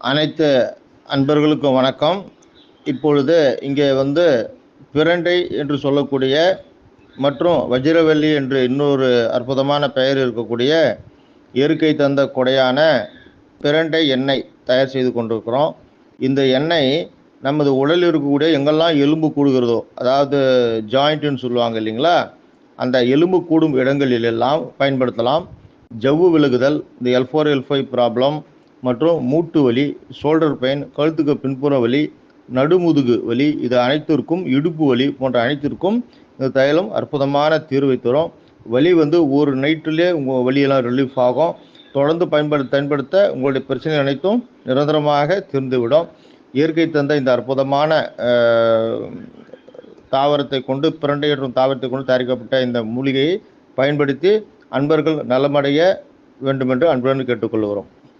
அனைத்து அன்பர்களுக்கும் வணக்கம். இப்பொழுது இங்கே பிரண்டை என்று சொல்லக்கூடிய மற்றும் வஜ்ரவல்லி என்று இன்னொரு அற்புதமான பெயர் இருக்கக்கூடிய இயற்கை தந்த கொடையான பிரண்டை எண்ணெய் தயார் செய்து கொண்டிருக்கிறோம். இந்த எண்ணெய் நமது உடலில் இருக்கக்கூடிய எங்கெல்லாம் எலும்பு கூடுகிறதோ, அதாவது ஜாயிண்ட்டுன்னு சொல்லுவாங்க இல்லைங்களா, அந்த எலும்பு கூடும் இடங்களிலெல்லாம் பயன்படுத்தலாம். ஜவ்வு விலகுதல், இந்த L4 L5 ப்ராப்ளம் மற்றும் மூட்டு வலி, ஷோல்டர் பெயின், கழுத்துக்கு பின்புற வலி, நடுமுதுகு வலி, இது அனைத்திற்கும், இடுப்பு வலி போன்ற அனைத்திற்கும் இந்த தைலம் அற்புதமான தீர்வை தரும். வலி ஒரு நைட்டிலே உங்கள் வலியெல்லாம் ரிலீஃப் ஆகும். தொடர்ந்து பயன்படுத்த உங்களுடைய பிரச்சனை அனைத்தும் நிரந்தரமாக தீர்ந்துவிடும். இயற்கை தந்த இந்த அற்புதமான தாவரத்தை கொண்டு, பிரண்டை மற்றும் தாவரத்தை கொண்டு தயாரிக்கப்பட்ட இந்த மூலிகையை பயன்படுத்தி அன்பர்கள் நலமடைய வேண்டுமென்று அன்புடன் கேட்டுக்கொள்கிறோம்.